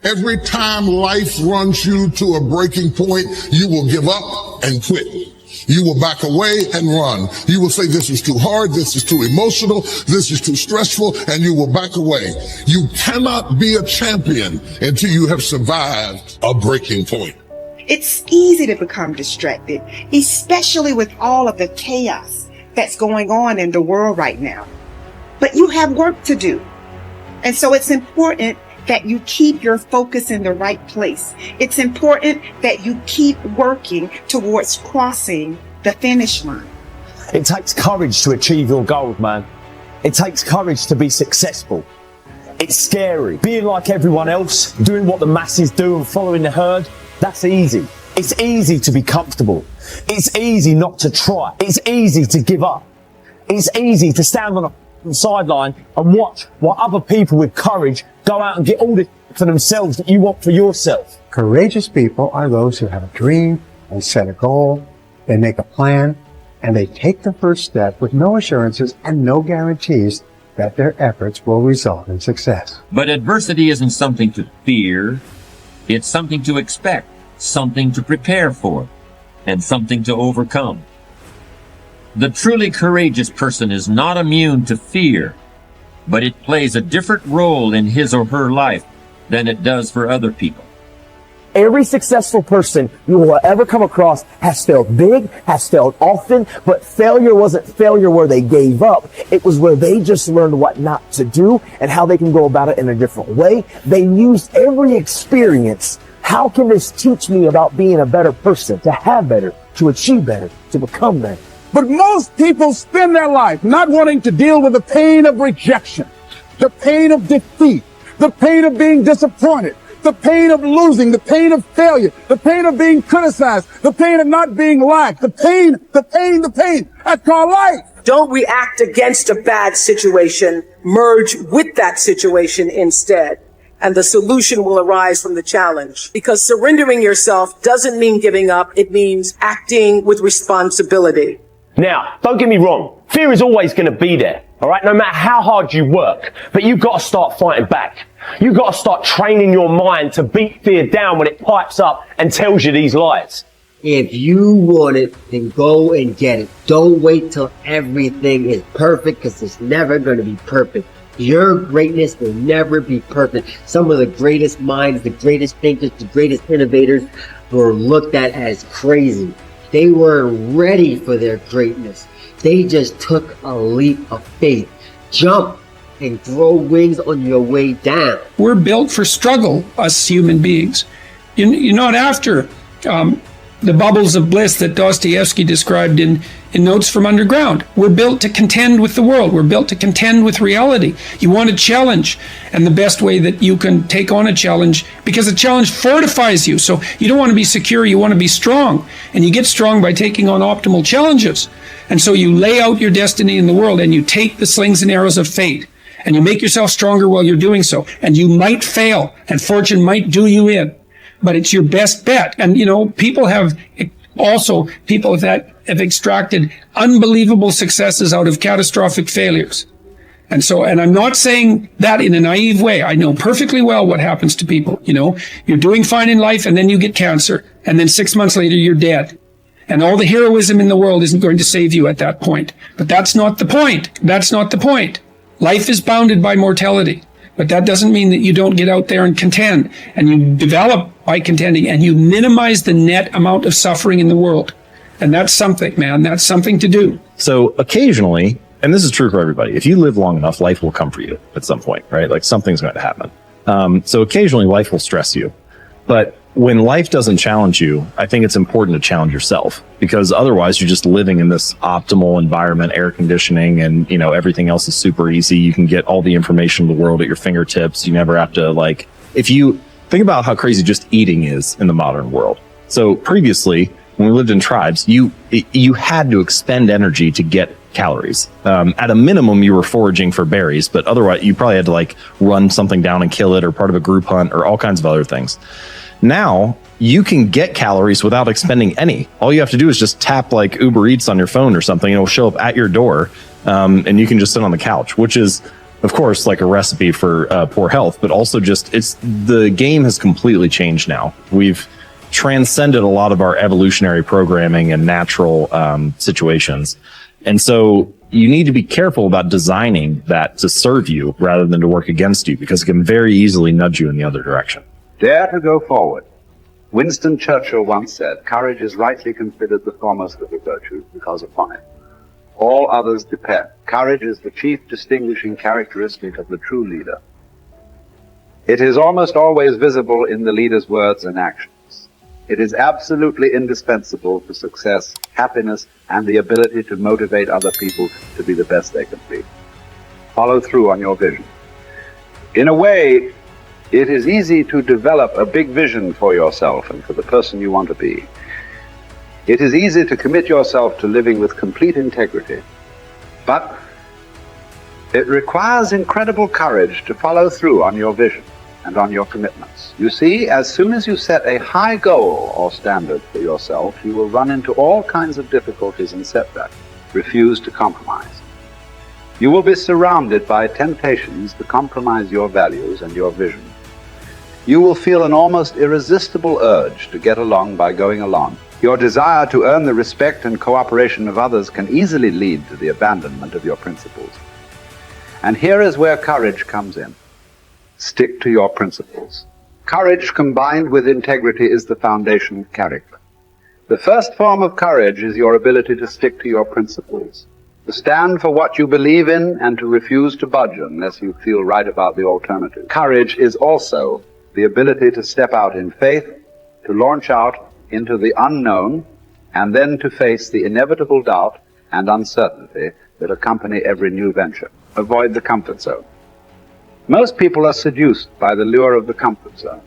Every time life runs you to a breaking point, you will give up and quit. You will back away and run. You will say, this is too hard, this is too emotional, this is too stressful, and you will back away. You cannot be a champion until you have survived a breaking point. It's easy to become distracted, especially with all of the chaos that's going on in the world right now. But you have work to do. And so it's important that you keep your focus in the right place. It's important that you keep working towards crossing the finish line. It takes courage to achieve your goals, man. It takes courage to be successful. It's scary. Being like everyone else, doing what the masses do and following the herd, that's easy. It's easy to be comfortable. It's easy not to try. It's easy to give up. It's easy to stand on the sideline and watch while other people with courage go out and get all this for themselves that you want for yourself. Courageous people are those who have a dream and set a goal, they make a plan, and they take the first step with no assurances and no guarantees that their efforts will result in success. But adversity isn't something to fear, it's something to expect, something to prepare for, and something to overcome. The truly courageous person is not immune to fear, but it plays a different role in his or her life than it does for other people. Every successful person you will ever come across has failed big, has failed often, but failure wasn't failure where they gave up. It was where they just learned what not to do and how they can go about it in a different way. They used every experience. How can this teach me about being a better person, to have better, to achieve better, to become better? But most people spend their life not wanting to deal with the pain of rejection, the pain of defeat, the pain of being disappointed, the pain of losing, the pain of failure, the pain of being criticized, the pain of not being liked, the pain. That's called life. Don't react against a bad situation. Merge with that situation instead. And the solution will arise from the challenge. Because surrendering yourself doesn't mean giving up. It means acting with responsibility. Now, don't get me wrong. Fear is always going to be there. All right, no matter how hard you work, but you've got to start fighting back. You've got to start training your mind to beat fear down when it pipes up and tells you these lies. If you want it, then go and get it. Don't wait till everything is perfect, because it's never going to be perfect. Your greatness will never be perfect. Some of the greatest minds, the greatest thinkers, the greatest innovators were looked at as crazy. They weren't ready for their greatness. They just took a leap of faith. Jump and grow wings on your way down. We're built for struggle, us human beings. You're not after the bubbles of bliss that Dostoevsky described in Notes from Underground. We're built to contend with the world. We're built to contend with reality. You want a challenge, and the best way that you can take on a challenge, because a challenge fortifies you. So you don't want to be secure, you want to be strong. And you get strong by taking on optimal challenges. And so you lay out your destiny in the world, and you take the slings and arrows of fate, and you make yourself stronger while you're doing so. And you might fail, and fortune might do you in, but it's your best bet. And, people that have extracted unbelievable successes out of catastrophic failures. And I'm not saying that in a naive way. I know perfectly well what happens to people. You're doing fine in life, and then you get cancer, and then 6 months later you're dead. And all the heroism in the world isn't going to save you at that point. But that's not the point. That's not the point. Life is bounded by mortality. But that doesn't mean that you don't get out there and contend. And you develop by contending, and you minimize the net amount of suffering in the world. And that's something, man. That's something to do. So occasionally, and this is true for everybody, if you live long enough, life will come for you at some point, right? Like something's going to happen. So occasionally life will stress you. But when life doesn't challenge you, I think it's important to challenge yourself, because otherwise you're just living in this optimal environment, air conditioning, and everything else is super easy. You can get all the information in the world at your fingertips. You never have to if you think about how crazy just eating is in the modern world. So previously, when we lived in tribes, you had to expend energy to get calories. At a minimum, you were foraging for berries, but otherwise you probably had to run something down and kill it, or part of a group hunt, or all kinds of other things. Now you can get calories without expending any. All you have to do is just tap Uber Eats on your phone or something, and it'll show up at your door, and you can just sit on the couch, which is of course, like a recipe for poor health, but also just the game has completely changed now. We've transcended a lot of our evolutionary programming and natural situations. And so you need to be careful about designing that to serve you rather than to work against you, because it can very easily nudge you in the other direction. Dare to go forward. Winston Churchill once said, courage is rightly considered the foremost of the virtues because upon it all others depend. Courage is the chief distinguishing characteristic of the true leader. It is almost always visible in the leader's words and actions. It is absolutely indispensable for success, happiness, and the ability to motivate other people to be the best they can be. Follow through on your vision. In a way, it is easy to develop a big vision for yourself and for the person you want to be. It is easy to commit yourself to living with complete integrity, but it requires incredible courage to follow through on your vision and on your commitments. You see, as soon as you set a high goal or standard for yourself, you will run into all kinds of difficulties and setbacks. Refuse to compromise. You will be surrounded by temptations to compromise your values and your vision. You will feel an almost irresistible urge to get along by going along. Your desire to earn the respect and cooperation of others can easily lead to the abandonment of your principles. And here is where courage comes in. Stick to your principles. Courage combined with integrity is the foundation of character. The first form of courage is your ability to stick to your principles, to stand for what you believe in and to refuse to budge unless you feel right about the alternative. Courage is also the ability to step out in faith, to launch out into the unknown, and then to face the inevitable doubt and uncertainty that accompany every new venture. Avoid the comfort zone. Most people are seduced by the lure of the comfort zone.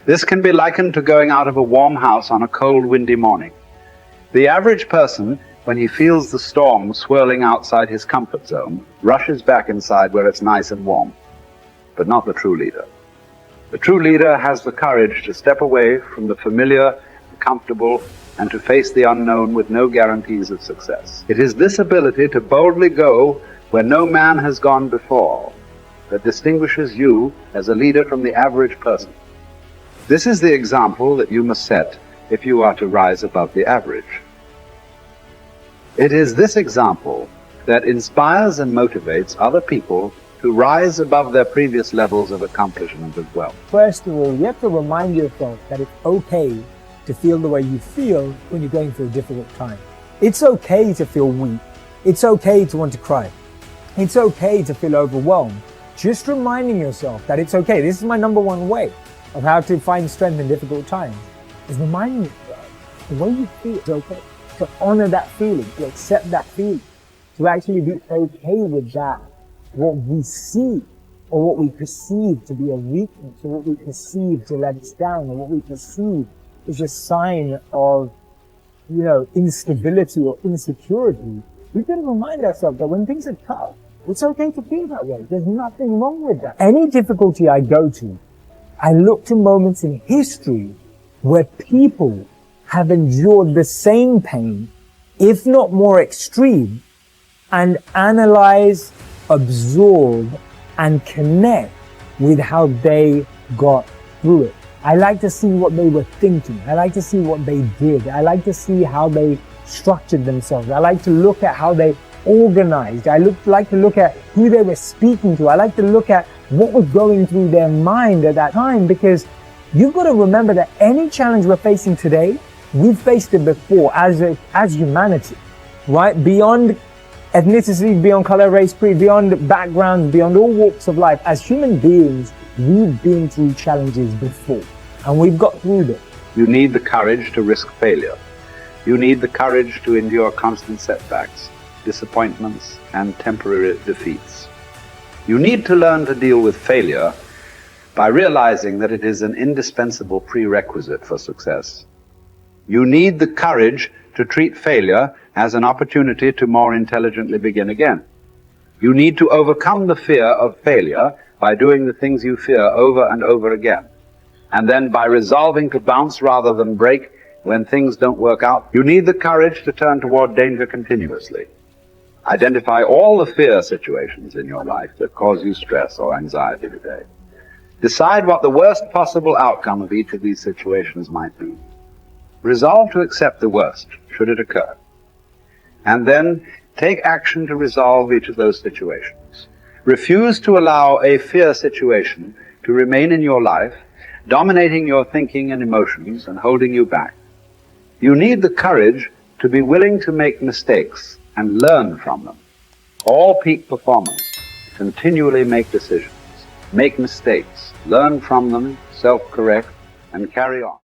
This can be likened to going out of a warm house on a cold, windy morning. The average person, when he feels the storm swirling outside his comfort zone, rushes back inside where it's nice and warm. But not the true leader. The true leader has the courage to step away from the familiar, the comfortable, and to face the unknown with no guarantees of success. It is this ability to boldly go where no man has gone before that distinguishes you as a leader from the average person. This is the example that you must set if you are to rise above the average. It is this example that inspires and motivates other people to rise above their previous levels of accomplishment as well. First of all, you have to remind yourself that it's okay to feel the way you feel when you're going through a difficult time. It's okay to feel weak. It's okay to want to cry. It's okay to feel overwhelmed. Just reminding yourself that it's okay. This is my number one way of how to find strength in difficult times, is reminding yourself the way you feel is okay. To honor that feeling, to accept that feeling, to actually be okay with that, what we see or what we perceive to be a weakness, or what we perceive to let us down, or what we perceive is a sign of, instability or insecurity. We've got to remind ourselves that when things are tough, it's okay to feel that way. There's nothing wrong with that. Any difficulty I go to, I look to moments in history where people have endured the same pain, if not more extreme, and analyze, absorb, and connect with how they got through it. I like to see what they were thinking. I like to see what they did. I like to see how they structured themselves. I like to look at how they organized. I like to look at who they were speaking to. I like to look at what was going through their mind at that time, because you've got to remember that any challenge we're facing today, we've faced it before as humanity, right? Beyond ethnicity, beyond color, race, creed, beyond background, beyond all walks of life. As human beings, we've been through challenges before, and we've got through them. You need the courage to risk failure. You need the courage to endure constant setbacks, disappointments, and temporary defeats. You need to learn to deal with failure by realizing that it is an indispensable prerequisite for success. You need the courage to treat failure as an opportunity to more intelligently begin again. You need to overcome the fear of failure by doing the things you fear over and over again. And then by resolving to bounce rather than break when things don't work out. You need the courage to turn toward danger continuously. Identify all the fear situations in your life that cause you stress or anxiety today. Decide what the worst possible outcome of each of these situations might be. Resolve to accept the worst, should it occur. And then take action to resolve each of those situations. Refuse to allow a fear situation to remain in your life, dominating your thinking and emotions and holding you back. You need the courage to be willing to make mistakes and learn from them. All peak performers continually make decisions, make mistakes, learn from them, self-correct, and carry on.